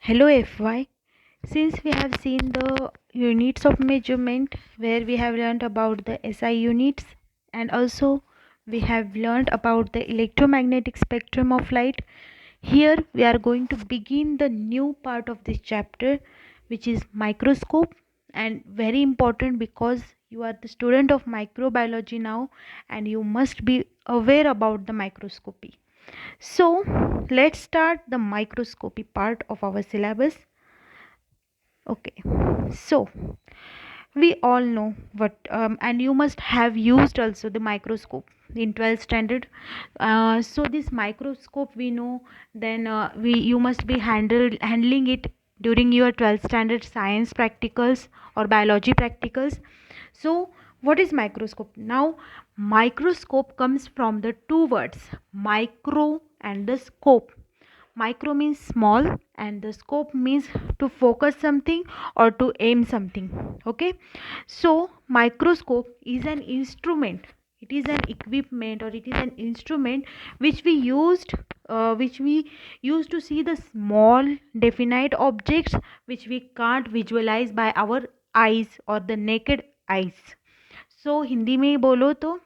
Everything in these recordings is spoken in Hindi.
Hello FY. Since we have seen the units of measurement where we have learned about the SI units and also we have learned about the electromagnetic spectrum of light, here we are going to begin the new part of this chapter, which is microscope, and very important because you are the student of microbiology now and you must be aware about the microscopy. So let's start the microscopy part of our syllabus. Okay, so we all know what, and you must have used also the microscope in 12th standard. So this microscope we know, then we you must be handling it during your 12th standard science practicals or biology practicals. So what is microscope? Now, microscope comes from the two words micro and the scope. Micro means small and the scope means to focus something or to aim something. Okay, so microscope is an instrument, it is an equipment or it is an instrument which we used to see the small definite objects which we can't visualize by our eyes or the naked eyes. So Hindi में ही बोलो तो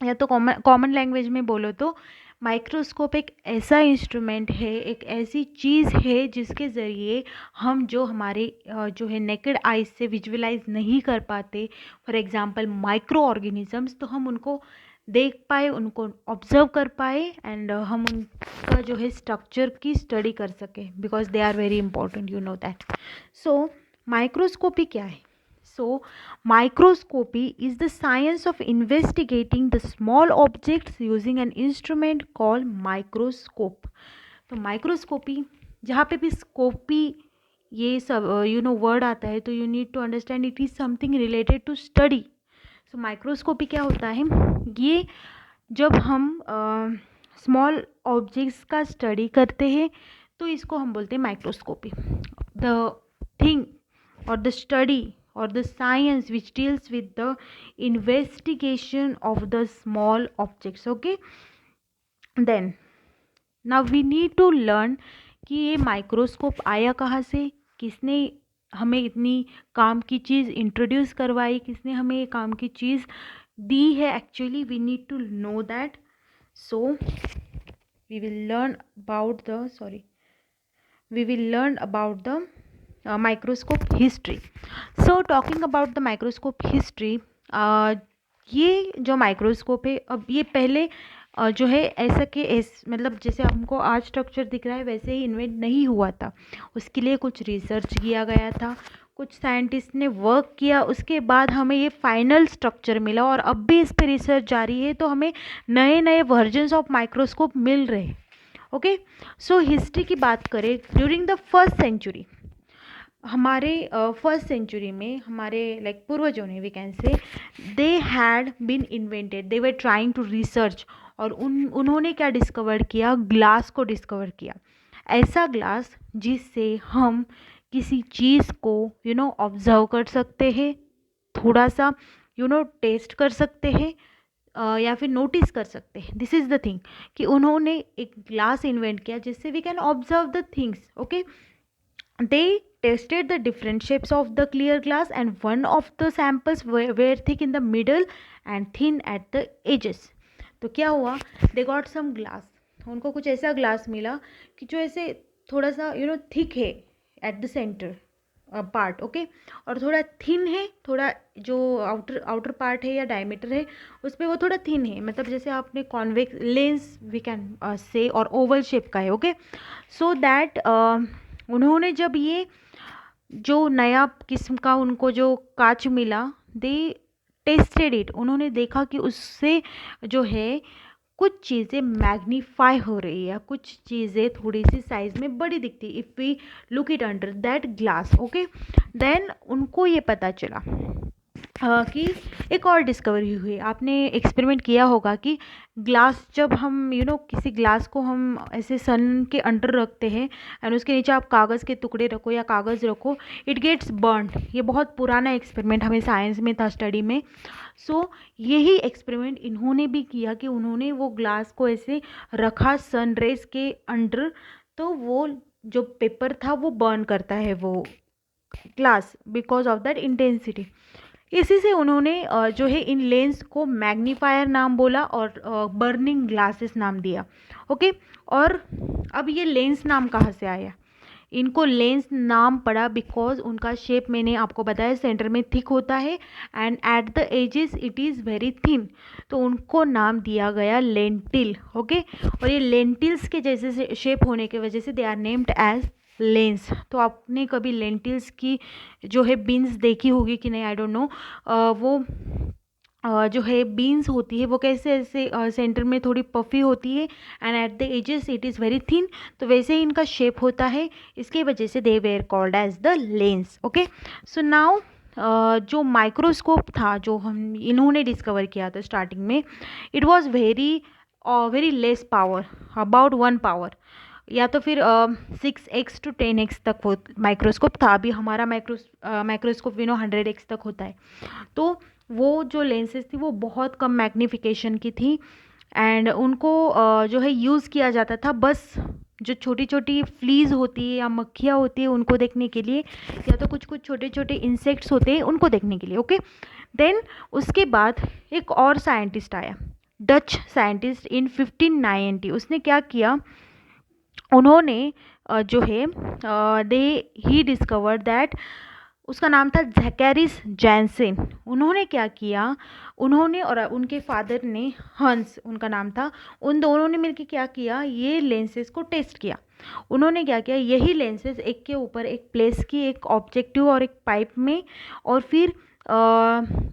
या तो कॉमन कॉमन लैंग्वेज में बोलो तो माइक्रोस्कोप एक ऐसा इंस्ट्रूमेंट है, एक ऐसी चीज़ है जिसके ज़रिए हम जो हमारे जो है नेकेड आइज से विजुअलाइज नहीं कर पाते, फॉर एग्जांपल माइक्रो ऑर्गेनिजम्स, तो हम उनको देख पाए, उनको ऑब्जर्व कर पाए एंड हम उनका जो है स्ट्रक्चर की स्टडी कर सके because they are very important, you know that. So microscopy क्या है? So, microscopy is the science of investigating the small objects using an instrument called microscope. तो माइक्रोस्कोपी, जहाँ पे भी स्कोपी ये सब वर्ड आता है तो you need to understand it is something related to study. So microscopy क्या होता है? ये जब हम स्मॉल ऑब्जेक्ट्स का स्टडी करते हैं तो इसको हम बोलते हैं microscopy. The thing or the study or the science which deals with the investigation of the small objects. Okay, then now we need to learn कि ये माइक्रोस्कोप आया कहाँ से, किसने हमें इतनी काम की चीज़ इंट्रोड्यूस करवाई, किसने हमें ये काम की चीज़ दी है. Actually we need to know that. So we will learn about the microscope history. So talking about the microscope history, ये जो माइक्रोस्कोप है, अब ये पहले जो है ऐसा कि मतलब जैसे हमको आज स्ट्रक्चर दिख रहा है वैसे ही इन्वेंट नहीं हुआ था. उसके लिए कुछ रिसर्च किया गया था, कुछ साइंटिस्ट ने वर्क किया, उसके बाद हमें ये फाइनल स्ट्रक्चर मिला और अब भी इस पर रिसर्च जारी है, तो हमें नए नए वर्जन्स ऑफ माइक्रोस्कोप मिल रहे हैं. ओके, सो हिस्ट्री की बात करें, ड्यूरिंग द फर्स्ट सेंचुरी, हमारे फर्स्ट सेंचुरी में हमारे लाइक पूर्वजों ने, we can say, they had been invented, they were trying to research, और उन्होंने क्या डिस्कवर किया? ग्लास को डिस्कवर किया. ऐसा ग्लास जिससे हम किसी चीज़ को ऑब्जर्व कर सकते हैं, थोड़ा सा टेस्ट कर सकते हैं, या फिर नोटिस कर सकते हैं. दिस इज़ द थिंग कि उन्होंने एक ग्लास इन्वेंट किया जिससे we can observe the things. Okay, they tested the different shapes of the clear glass and one of the samples were thick in the middle and thin at the edges. तो क्या हुआ? they got some glass, उनको कुछ ऐसा ग्लास मिला कि जो ऐसे थोड़ा सा थिक है at the centre part. Okay, और थोड़ा थिन है, थोड़ा जो आउटर पार्ट है या डायमीटर है उस पर वो थोड़ा थिन है, मतलब जैसे आपने कॉन्वेक्स लेंस वी कैन से और ओवल शेप का है. ओके, सो दैट उन्होंने जब ये जो नया किस्म का उनको जो कांच मिला, दे टेस्टेड इट, उन्होंने देखा कि उससे जो है कुछ चीज़ें मैग्नीफाई हो रही है, कुछ चीज़ें थोड़ी सी साइज में बड़ी दिखती, if we look it under that glass. Okay, then उनको ये पता चला कि एक और डिस्कवरी हुई. आपने एक्सपेरिमेंट किया होगा कि ग्लास जब हम किसी ग्लास को हम ऐसे सन के अंडर रखते हैं एंड उसके नीचे आप कागज़ के टुकड़े रखो या कागज़ रखो, इट गेट्स बर्न. ये बहुत पुराना एक्सपेरिमेंट हमें साइंस में था, स्टडी में. सो यही एक्सपेरिमेंट इन्होंने भी किया कि उन्होंने वो ग्लास को ऐसे रखा सन रेज के अंडर, तो वो जो पेपर था वो बर्न करता है वो glass because of that intensity. इसी से उन्होंने जो है इन लेंस को मैग्नीफायर नाम बोला और बर्निंग ग्लासेस नाम दिया। ओके, और अब ये लेंस नाम कहाँ से आया? इनको लेंस नाम पड़ा बिकॉज उनका शेप मैंने आपको बताया सेंटर में थिक होता है and at the edges it is very thin, तो उनको नाम दिया गया लेंटिल। ओके, और ये लेंटिल्स के जैसे शेप होने की वजह से they are named as lens. तो आपने कभी लेंटिल्स की जो है बीन्स देखी होगी कि नहीं, आई डोंट नो। वो जो है बीन्स होती है वो कैसे ऐसे सेंटर में थोड़ी पफी होती है and at the edges it is very thin, तो वैसे ही इनका शेप होता है, इसकी वजह से they were called as the lens. Okay, so now जो माइक्रोस्कोप था जो हम इन्होंने डिस्कवर किया था स्टार्टिंग में, it was very very less power, about 1 power, या तो फिर 6x to 10x तक वो माइक्रोस्कोप था। अभी हमारा माइक्रोस्कोप 100x तक होता है। तो वो जो लेंसेज थी वो बहुत कम मैग्नीफिकेशन की थी एंड उनको जो है यूज़ किया जाता था बस जो छोटी छोटी फ्लीज होती है या मक्खियाँ होती है उनको देखने के लिए, या तो कुछ कुछ छोटे छोटे इंसेक्ट्स होते हैं उनको देखने के लिए। ओके, देन उसके बाद एक और साइंटिस्ट आया, डच साइंटिस्ट इन 1590। उसने क्या किया, उन्होंने जो है दे ही डिस्कवर्ड दैट, उसका नाम था ज़ैकेरिस जैनसेन। उन्होंने क्या किया, उन्होंने और उनके फादर ने, हंस उनका नाम था, उन दोनों ने मिलकर क्या किया, ये लेंसेज को टेस्ट किया। उन्होंने क्या किया, यही लेंसेज एक के ऊपर एक प्लेस की, एक ऑब्जेक्टिव और एक पाइप में, और फिर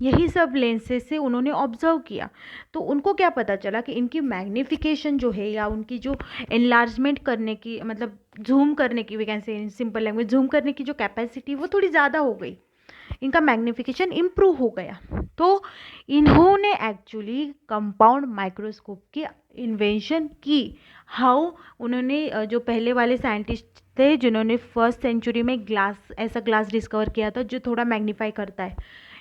यही सब लेंसेज से उन्होंने ऑब्जर्व किया। तो उनको क्या पता चला कि इनकी मैग्नीफिकेशन जो है या उनकी जो एनलार्जमेंट करने की, मतलब जूम करने की, वी कैन से इन सिंपल लैंग्वेज, जूम करने की जो कैपेसिटी वो थोड़ी ज़्यादा हो गई, इनका मैग्नीफिकेशन इम्प्रूव हो गया। तो इन्होंने एक्चुअली कंपाउंड माइक्रोस्कोप की इन्वेंशन की। हाउ, उन्होंने जो पहले वाले साइंटिस्ट थे जिन्होंने फर्स्ट सेंचुरी में ग्लास, ऐसा ग्लास डिस्कवर किया था जो थोड़ा मैग्नीफाई करता है,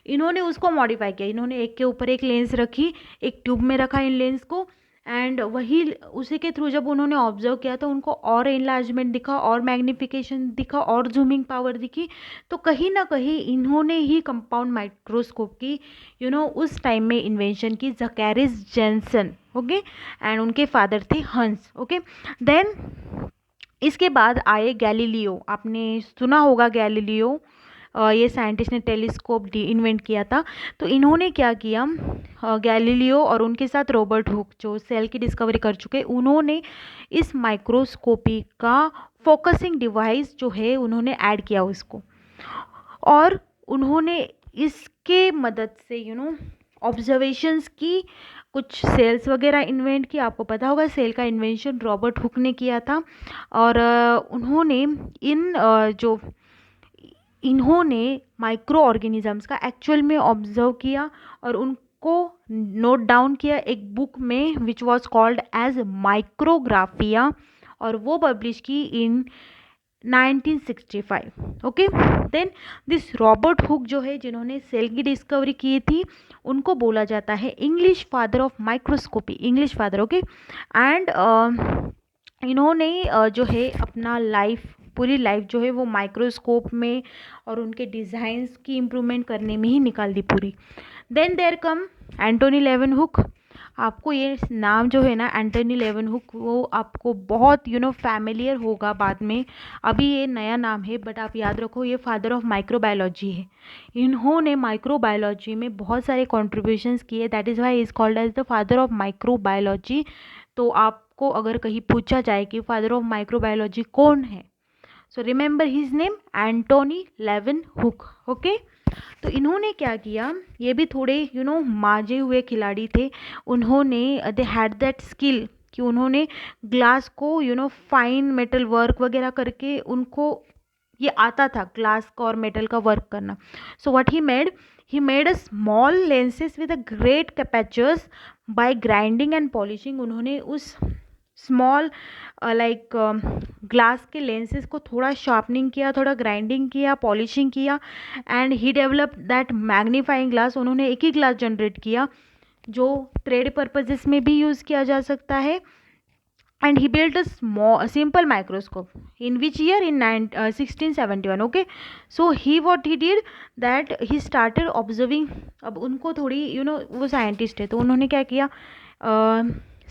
इन्होंने उसको मॉडिफाई किया। इन्होंने एक के ऊपर एक लेंस रखी, एक ट्यूब में रखा इन लेंस को, एंड वही उसी के थ्रू जब उन्होंने ऑब्जर्व किया तो उनको और एनलार्जमेंट दिखा, और मैग्नीफिकेशन दिखा, और जूमिंग पावर दिखी। तो कहीं ना कहीं इन्होंने ही कंपाउंड माइक्रोस्कोप की उस टाइम में इन्वेंशन की, ज़ैकेरिस जैनसन। ओके, एंड उनके फादर थे हंस। ओके, देन इसके बाद आए गैलीलियो। आपने सुना होगा गैलीलियो, ये साइंटिस्ट ने टेलीस्कोप इन्वेंट किया था। तो इन्होंने क्या किया, गैलीलियो और उनके साथ रॉबर्ट हुक जो सेल की डिस्कवरी कर चुके, उन्होंने इस माइक्रोस्कोपी का फोकसिंग डिवाइस जो है उन्होंने ऐड किया उसको, और उन्होंने इसके मदद से ऑब्जर्वेशंस की, कुछ सेल्स वगैरह इन्वेंट किया। आपको पता होगा सेल का इन्वेंशन रॉबर्ट हुक ने किया था। और उन्होंने जो इन्होंने माइक्रो ऑर्गेनिजम्स का एक्चुअल में ऑब्जर्व किया और उनको नोट डाउन किया एक बुक में which was called as Micrographia, और वो पब्लिश की in 1965। Okay, then this Robert Hooke जो है जिन्होंने सेल की डिस्कवरी की थी, उनको बोला जाता है English father of microscopy, English father. Okay, and इन्होंने जो है अपना लाइफ, पूरी लाइफ जो है वो माइक्रोस्कोप में और उनके डिज़ाइंस की इम्प्रूवमेंट करने में ही निकाल दी पूरी। Then there come Antony लेवेनहुक। आपको ये नाम जो है ना एंटोनी लेवेनहुक, वो आपको बहुत फैमिलियर होगा बाद में, अभी ये नया नाम है, बट आप याद रखो ये फादर ऑफ माइक्रोबायोलॉजी है। इन्होंने माइक्रोबायोलॉजी में बहुत सारे कॉन्ट्रीब्यूशंस किए, that is why is called as the father of microbiology. तो आपको अगर कहीं पूछा जाए कि फादर ऑफ माइक्रोबायोलॉजी कौन है, so remember his name Antonie Leeuwenhoek. Okay, तो इन्होंने क्या किया, ये भी थोड़े माजे हुए खिलाड़ी थे। उन्होंने दे हैड दैट स्किल कि उन्होंने ग्लास को फाइन मेटल वर्क वगैरह करके उनको ये आता था ग्लास का और मेटल का वर्क करना। So what he made a small lenses with a great captures by grinding and polishing. उन्होंने उस स्मॉल लाइक ग्लास के लेंसेज को थोड़ा शार्पनिंग किया, थोड़ा ग्राइंडिंग किया, पॉलिशिंग किया, and he develop that magnifying glass. उन्होंने एक ही ग्लास जनरेट किया जो ट्रेड पर्पजेस में भी यूज़ किया जा सकता है and he built a simple microscope. In which year? In 1671. Okay, so what he did that he started observing. अब उनको थोड़ी वो साइंटिस्ट है, तो उन्होंने क्या किया,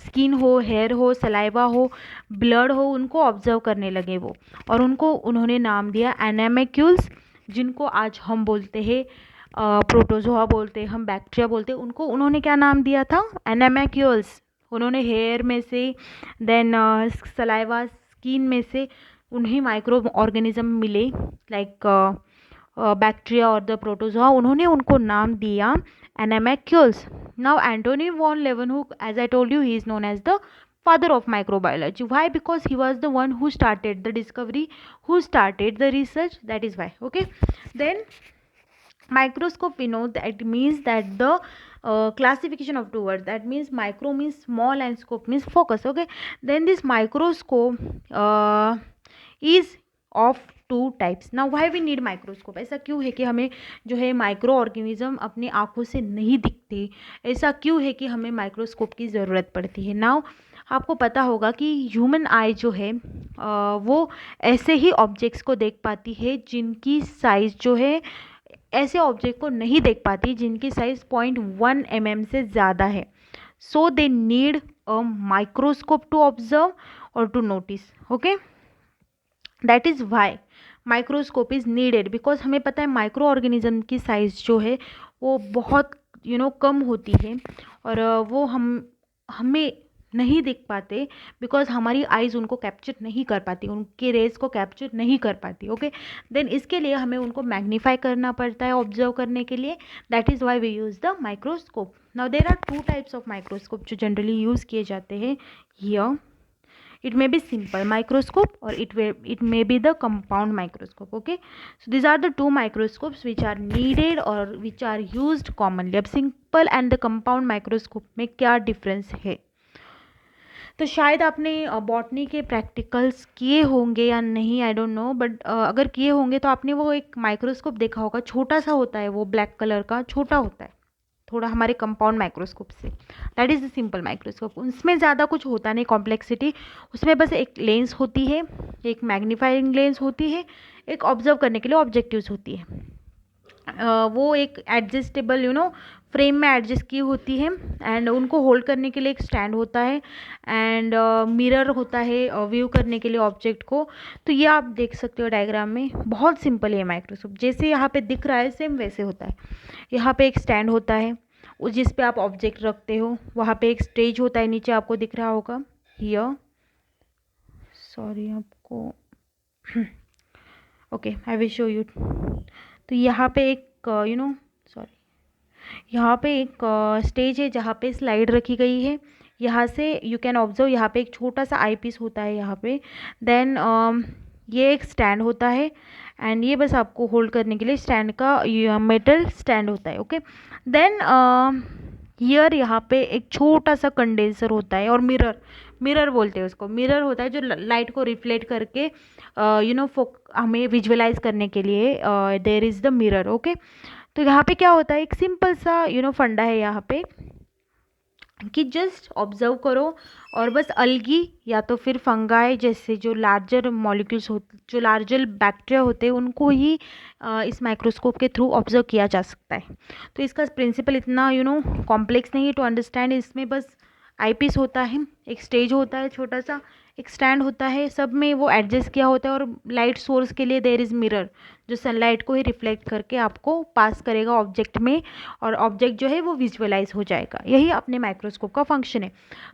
स्किन हो, हेयर हो, सलाइवा हो, ब्लड हो, उनको ऑब्जर्व करने लगे वो, और उन्होंने नाम दिया एनामेक्यूल्स, जिनको आज हम बोलते हैं प्रोटोजोआ बोलते हैं, हम बैक्टीरिया बोलते हैं, उनको उन्होंने क्या नाम दिया था, एनामेक्यूल्स। उन्होंने हेयर में से, देन सलाइवा, स्किन में से उन्हें माइक्रो ऑर्गेनिज्म मिले, लाइक बैक्टीरिया और द प्रोटोजोआ, उन्होंने उनको नाम दिया animalcules. Now Antonie van Leeuwenhoek, as I told you, he is known as the father of microbiology. Why? Because he was the one who started the discovery, who started the research. That is why. Okay, then microscope, we know that it means that the classification of two words, that means micro means small and scope means focus. Okay, then this microscope is of two types. Now why we need microscope? ऐसा क्यों है कि हमें जो है माइक्रो ऑर्गेनिज्म अपनी आँखों से नहीं दिखते? ऐसा क्यों है कि हमें माइक्रोस्कोप की ज़रूरत पड़ती है? नाउ आपको पता होगा कि ह्यूमन आई जो है वो ऐसे ही ऑब्जेक्ट्स को देख पाती है जिनकी साइज़ जो है, ऐसे ऑब्जेक्ट को नहीं देख पाती जिनकी साइज़ 0.1 mm से ज़्यादा है. So they need a microscope to observe और to notice. Okay, that is why microscope is needed, because हमें पता है माइक्रो ऑर्गेनिज्म की साइज़ जो है वो बहुत कम होती है, और वो हमें नहीं दिख पाते, बिकॉज हमारी आइज़ उनको कैप्चर नहीं कर पाती, उनके रेज को कैप्चर नहीं कर पाती. ओके, देन इसके लिए हमें उनको मैग्नीफाई करना पड़ता है ऑब्जर्व करने के लिए. That is why we use the microscope. Now there are two types of microscope जो जनरली यूज़ किए जाते हैं here. It may be simple microscope or it may be the compound microscope. Okay, so these are the two microscopes which are needed or which are used commonly. अब simple and the compound microscope में क्या difference है? तो शायद आपने बॉटनी के प्रैक्टिकल्स किए होंगे या नहीं, आई डोंट नो, बट अगर किए होंगे तो आपने वो एक माइक्रोस्कोप देखा होगा, छोटा सा होता है वो, ब्लैक कलर का छोटा होता है थोड़ा हमारे कंपाउंड माइक्रोस्कोप से. That is the simple microscope. उसमें ज़्यादा कुछ होता नहीं कॉम्प्लेक्सिटी, उसमें बस एक लेंस होती है, एक मैग्नीफाइंग लेंस होती है, एक ऑब्जर्व करने के लिए ऑब्जेक्टिव्स होती है. वो एक एडजस्टेबल फ्रेम में एडजस्ट की होती है, एंड उनको होल्ड करने के लिए एक स्टैंड होता है, एंड मिरर होता है व्यू करने के लिए ऑब्जेक्ट को. तो ये आप देख सकते हो डायग्राम में, बहुत सिंपल है माइक्रोस्कोप. जैसे यहाँ पे दिख रहा है सेम वैसे होता है. यहाँ पे एक स्टैंड होता है जिस पे आप ऑब्जेक्ट रखते हो, वहाँ पे एक स्टेज होता है, नीचे आपको दिख रहा होगा हियर, सॉरी आपको, okay I will show you. तो यहाँ पे एक सॉरी, यहाँ पे एक स्टेज है जहाँ पे स्लाइड रखी गई है. यहाँ से यू कैन ऑब्जर्व, यहाँ पे एक छोटा सा आई पीस होता है यहाँ पे. देन ये एक स्टैंड होता है, एंड ये बस आपको होल्ड करने के लिए स्टैंड का मेटल स्टैंड होता है. ओके, देन हियर यहाँ पे एक छोटा सा कंडेंसर होता है, और मिरर बोलते हैं उसको, मिरर होता है जो लाइट को रिफ्लेक्ट करके हमें विजुअलाइज करने के लिए there is the mirror. Okay, तो यहाँ पे क्या होता है, एक सिंपल सा फंडा है यहाँ पे कि जस्ट ऑब्जर्व करो, और बस अलगी या तो फिर फंगाई जैसे जो लार्जर मॉलिक्यूल्स होते, जो लार्जर बैक्टीरिया होते हैं, उनको ही इस माइक्रोस्कोप के थ्रू ऑब्जर्व किया जा सकता है. तो इसका प्रिंसिपल इतना कॉम्प्लेक्स नहीं है टू अंडरस्टैंड. इसमें बस आई पीस होता है, एक स्टेज होता है छोटा सा, एक स्टैंड होता है, सब में वो एडजस्ट किया होता है, और लाइट सोर्स के लिए देयर इज़ मिरर जो सनलाइट को ही रिफ्लेक्ट करके आपको पास करेगा ऑब्जेक्ट में, और ऑब्जेक्ट जो है वो विजुअलाइज हो जाएगा. यही अपने माइक्रोस्कोप का फंक्शन है.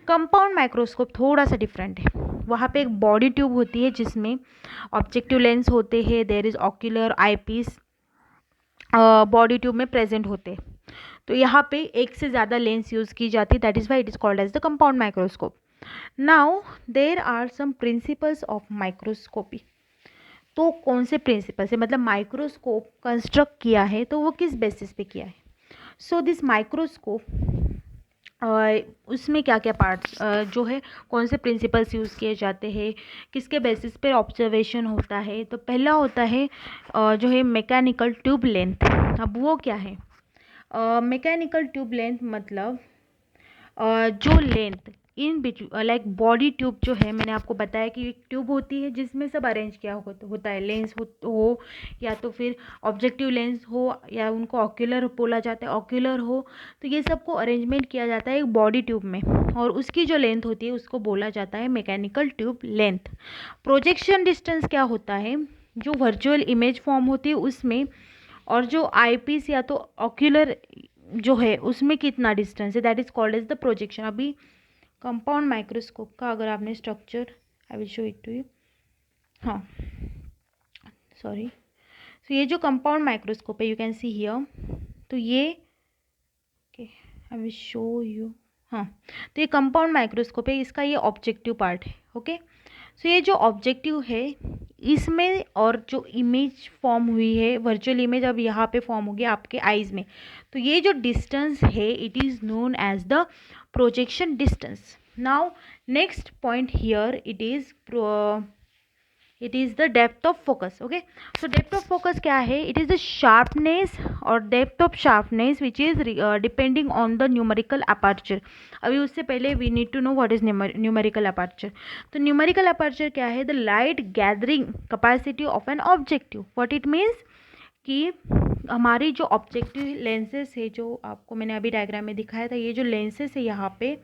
कंपाउंड माइक्रोस्कोप थोड़ा सा डिफरेंट है. वहाँ पे एक बॉडी ट्यूब होती है जिसमें ऑब्जेक्टिव लेंस होते हैं, there is ocular eyepiece body tube में प्रेजेंट होते हैं. तो यहाँ पे एक से ज़्यादा लेंस यूज़ की जाती है, that is why it is called as the compound microscope. Now there are some principles of microscopy. तो कौन से प्रिंसिपल्स है, मतलब माइक्रोस्कोप कंस्ट्रक्ट किया है तो वो किस बेसिस पे किया है. सो दिस माइक्रोस्कोप, उसमें क्या क्या पार्ट्स जो है, कौन से प्रिंसिपल्स यूज़ किए जाते हैं, किसके बेसिस पे ऑब्जर्वेशन होता है. तो पहला होता है जो है मैकेनिकल ट्यूब लेंथ. अब वो क्या है, मैकेनिकल ट्यूब लेंथ मतलब जो length in between like body tube जो है, मैंने आपको बताया कि एक ट्यूब होती है जिसमें सब अरेंज किया होता है, लेंस हो या तो फिर ऑब्जेक्टिव लेंस हो या उनको ऑक्यूलर बोला जाता है, ऑक्यूलर हो, तो ये सब को अरेंजमेंट किया जाता है एक बॉडी ट्यूब में, और उसकी जो लेंथ होती है उसको बोला जाता है mechanical tube length. Projection distance क्या होता है, जो वर्चुअल इमेज फॉर्म होती है उसमें, और जो आईपीस या तो ऑक्यूलर जो है उसमें कितना डिस्टेंस है, that is called as the projection. अभी कंपाउंड माइक्रोस्कोप का अगर आपने structure, I will show it to you, हाँ सॉरी, तो ये जो कंपाउंड माइक्रोस्कोप है यू कैन सी हियर, तो ये okay I will show you, हाँ, तो ये कंपाउंड माइक्रोस्कोप है, इसका ये ऑब्जेक्टिव पार्ट है। ओके, सो ये जो ऑब्जेक्टिव है इसमें, और जो इमेज फॉर्म हुई है वर्चुअल इमेज अब यहाँ पे फॉर्म होगी आपके आईज में, तो ये जो डिस्टेंस है it is known as the projection distance. Now next point here it is the depth of focus. Okay, so depth of focus क्या है, इट इज़ द शार्पनेस और depth of sharpness which is depending on the numerical aperture. अभी उससे पहले we need to know what is numerical aperture. तो न्यूमेरिकल अपर्चर क्या है, the light gathering capacity of an objective. What it means कि हमारी जो ऑब्जेक्टिव लेंसेज है, जो आपको मैंने अभी डायग्राम में दिखाया था, ये जो लेंसेज है यहाँ पे,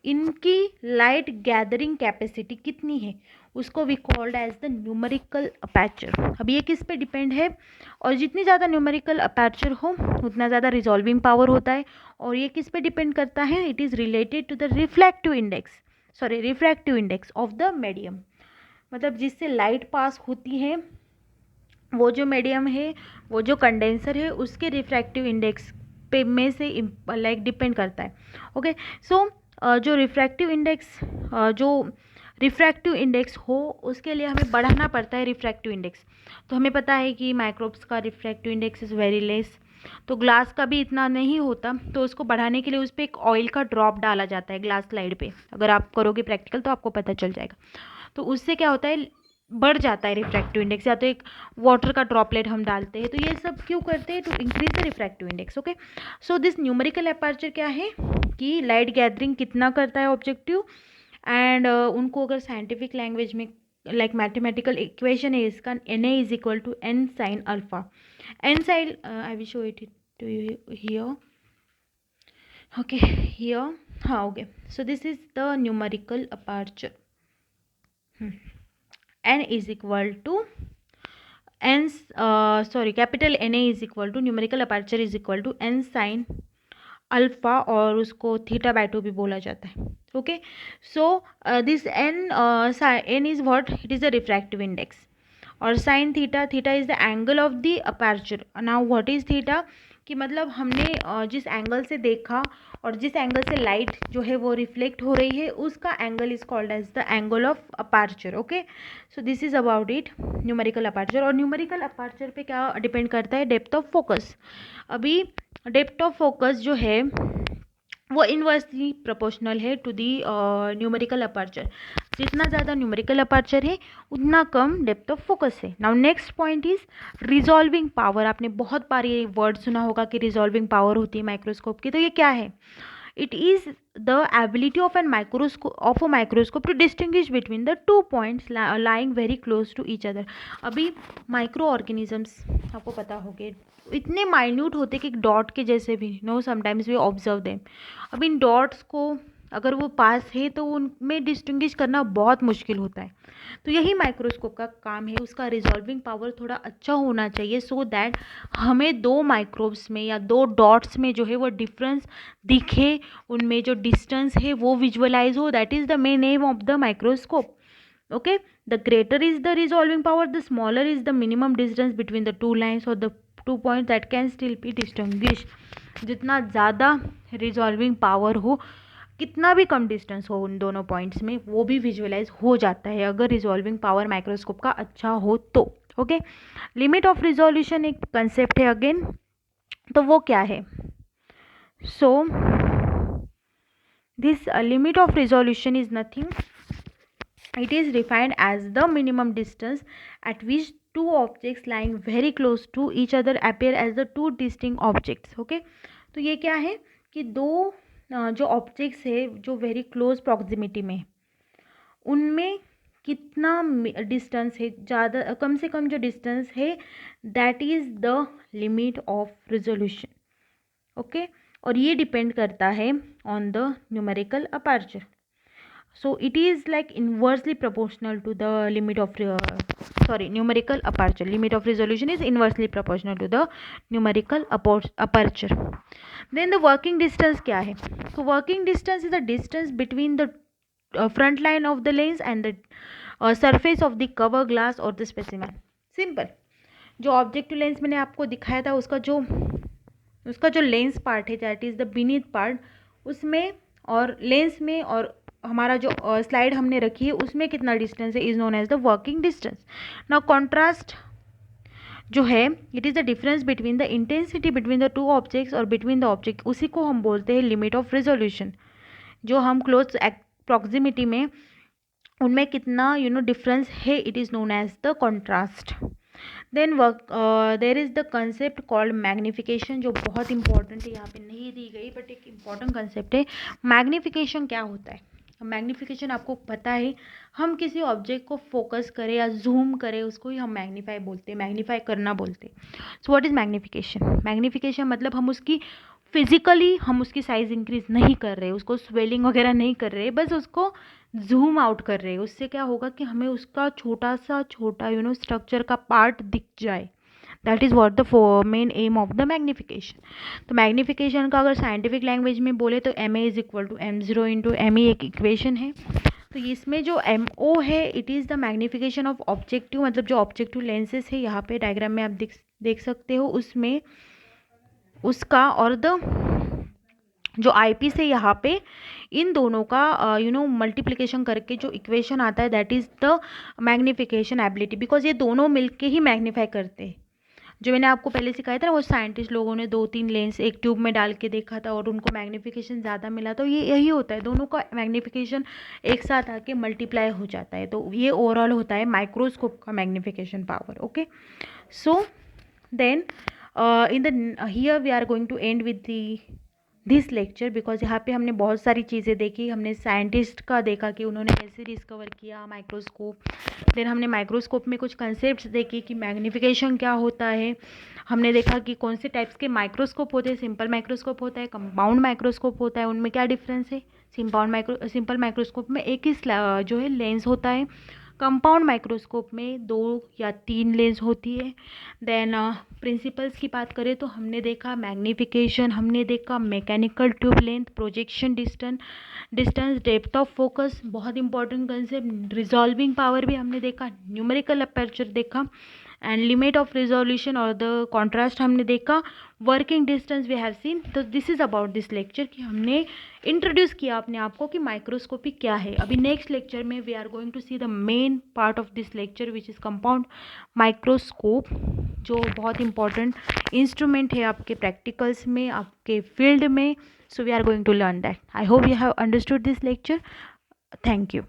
इनकी लाइट गैदरिंग कैपेसिटी कितनी है उसको we called as the numerical aperture. अब ये किस पे डिपेंड है, और जितनी ज़्यादा न्यूमेरिकल अपर्चर हो उतना ज़्यादा रिजॉल्विंग पावर होता है, और ये किस पे डिपेंड करता है, it is related to the refractive index of the medium. मतलब जिससे लाइट पास होती है वो जो मीडियम है, वो जो कंडेंसर है, उसके रिफ्रैक्टिव इंडेक्स पे में से लाइक डिपेंड करता है। ओके, सो जो रिफ्रैक्टिव इंडेक्स हो उसके लिए हमें बढ़ाना पड़ता है रिफ्रैक्टिव इंडेक्स। तो हमें पता है कि माइक्रोब्स का refractive index is very less, तो ग्लास का भी इतना नहीं होता, तो उसको बढ़ाने के लिए उस पर एक ऑयल का ड्रॉप डाला जाता है ग्लास स्लाइड पे। अगर आप करोगे प्रैक्टिकल तो आपको पता चल जाएगा। तो उससे क्या होता है, बढ़ जाता है रिफ्रैक्टिव इंडेक्स, या तो एक वाटर का ड्रॉपलेट हम डालते हैं, तो ये सब क्यों करते हैं, to increase the refractive index. Okay, so this numerical aperture क्या है कि लाइट गैदरिंग कितना करता है ऑब्जेक्टिव, एंड उनको अगर साइंटिफिक लैंग्वेज में लाइक मैथमेटिकल इक्वेशन है इसका, Na is equal to n sine alpha. n sine I will show it to you here, okay here, हाँ okay, so this is the numerical aperture. n is equal to capital Na is equal to numerical aperture is equal to n sine alpha, और उसको थीटा बाय 2 भी बोला जाता है। Okay, so this n is what, it is the refractive index, और sine theta is the angle of the aperture. Now what is theta, कि मतलब हमने जिस एंगल से देखा और जिस एंगल से लाइट जो है वो रिफ्लेक्ट हो रही है, उसका angle is called as the angle of aperture. Okay, so this is about it numerical aperture. और न्यूमेरिकल अपर्चर पे क्या डिपेंड करता है, डेप्थ ऑफ फोकस। अभी डेप्थ ऑफ फोकस जो है वो इनवर्सली प्रोपोर्शनल है टू दी न्यूमेरिकल अपर्चर। जितना ज़्यादा न्यूमेरिकल अपर्चर है उतना कम डेप्थ ऑफ फोकस है। Now next point is resolving power. आपने बहुत बार ये वर्ड सुना होगा कि रिजॉल्विंग पावर होती है माइक्रोस्कोप की, तो ये क्या है, it is the ability of a microscope to distinguish between the two points lying very close to each other। अभी माइक्रो ऑर्गेनिजम्स आपको पता होंगे इतने माइन्यूट होते कि डॉट के जैसे भी, no sometimes we observe them. अब इन डॉट्स को अगर वो पास है तो उनमें डिस्टिंग्विश करना बहुत मुश्किल होता है। तो यही माइक्रोस्कोप का काम है, उसका रिजॉल्विंग पावर थोड़ा अच्छा होना चाहिए, सो दैट हमें दो माइक्रोब्स में या दो डॉट्स में जो है वो डिफरेंस दिखे, उनमें जो डिस्टेंस है वो विजुअलाइज हो। That is the main aim of the microscope. Okay, the greater is the resolving power, the smaller is the minimum distance between the two lines और the two point that can still be distinguish. जितना ज़्यादा रिजॉल्विंग पावर हो, कितना भी कम डिस्टेंस हो उन दोनों पॉइंट्स में, वो भी विजुअलाइज हो जाता है अगर रिजॉल्विंग पावर माइक्रोस्कोप का अच्छा हो तो। ओके, लिमिट ऑफ रिजोल्यूशन एक कंसेप्ट है अगेन, तो वो क्या है, so this limit of resolution is nothing, it is defined as the minimum distance at which two objects lying very close to each other appear as the two distinct objects। okay, तो ये क्या है कि दो जो ऑब्जेक्ट्स है जो वेरी क्लोज प्रॉक्सिमिटी में, उनमें कितना डिस्टेंस है, ज़्यादा कम से कम जो डिस्टेंस है, that is the limit of resolution. Okay, और ये डिपेंड करता है on the numerical aperture. So it is like inversely proportional to the limit of numerical aperture. Limit of resolution is inversely proportional to the numerical aperture. Then the working distance क्या है? So working distance is the distance between the front line of the lens and the surface of the cover glass or the specimen. Simple. जो ऑब्जेक्टिव लेंस मैंने आपको दिखाया था उसका जो लेंस पार्ट है, that is the beneath part, उसमें और लेंस में और हमारा जो स्लाइड हमने रखी है उसमें कितना डिस्टेंस है, is known as the working distance. Now contrast जो है, it is the difference between the intensity between the two objects और बिटवीन द ऑब्जेक्ट, उसी को हम बोलते हैं लिमिट ऑफ रेजोल्यूशन. जो हम क्लोज प्रॉक्सिमिटी में उनमें कितना डिफरेंस है, it is known as the contrast. Then there is the concept called magnification, जो बहुत इंपॉर्टेंट है, यहाँ पे नहीं दी गई बट एक इम्पॉर्टेंट कंसेप्ट है. मैग्निफिकेशन क्या होता है? मैग्निफिकेशन आपको पता है, हम किसी ऑब्जेक्ट को फोकस करें या जूम करें उसको ही हम मैग्नीफाई बोलते हैं, मैग्नीफाई करना बोलते हैं. So what is magnification? Magnification मतलब हम उसकी फिजिकली हम उसकी साइज़ इंक्रीज नहीं कर रहे, उसको स्वेलिंग वगैरह नहीं कर रहे, बस उसको जूम आउट कर रहे हैं. उससे क्या होगा कि हमें उसका छोटा स्ट्रक्चर का पार्ट दिख जाए. That is what the main aim of the magnification. तो मैग्निफिकेशन का अगर साइंटिफिक लैंग्वेज में बोले तो M A is equal to m0 into M E एक इक्वेशन है. तो इसमें जो एम ओ है, it is the magnification of objective, मतलब जो ऑब्जेक्टिव लेंसेज है, यहाँ पे डायग्राम में आप देख सकते हो, उसमें उसका और द जो आई पी से यहाँ पे इन दोनों का मल्टीप्लिकेशन करके जो इक्वेशन आता है, that is the magnification ability. Because ये दोनों मिलके ही मैग्नीफाई करते हैं. जो मैंने आपको पहले सिखाया था ना, वो साइंटिस्ट लोगों ने 2-3 लेंस एक ट्यूब में डाल के देखा था और उनको मैग्नीफिकेशन ज़्यादा मिला. तो ये यही होता है, दोनों का मैग्नीफिकेशन एक साथ आके मल्टीप्लाई हो जाता है. तो ये ओवरऑल होता है माइक्रोस्कोप का magnification power. Okay, so then in the here we are going to end with this lecture, because यहाँ पे हमने बहुत सारी चीज़ें देखी. हमने साइंटिस्ट का देखा कि उन्होंने कैसे डिस्कवर किया माइक्रोस्कोप. देन हमने माइक्रोस्कोप में कुछ कंसेप्ट्स देखे कि मैग्नीफिकेशन क्या होता है. हमने देखा कि कौन से टाइप्स के माइक्रोस्कोप होते हैं. सिंपल माइक्रोस्कोप होता है, कंपाउंड माइक्रोस्कोप होता है, उनमें क्या डिफरेंस है. सिंपल माइक्रोस्कोप में एक ही जो है लेंस होता है. कंपाउंड माइक्रोस्कोप में 2 या 3 लेंस होती है. देन प्रिंसिपल्स की बात करें तो हमने देखा मैग्नीफिकेशन, हमने देखा mechanical tube length, projection distance, depth of focus, बहुत इंपॉर्टेंट कंसेप्ट. रिजॉल्विंग पावर भी हमने देखा, न्यूमेरिकल अपर्चर देखा, एंड लिमिट ऑफ रिजोल्यूशन और द कॉन्ट्रास्ट हमने देखा. Working distance we have seen. तो this is about this lecture कि हमने इंट्रोड्यूस किया अपने आप को कि माइक्रोस्कोपी क्या है. अभी नेक्स्ट लेक्चर में we are going to see the main part of this lecture which is compound microscope, जो बहुत इंपॉर्टेंट इंस्ट्रूमेंट है आपके प्रैक्टिकल्स में, आपके फील्ड में. So we are going to learn that. I hope you have understood this lecture. Thank you.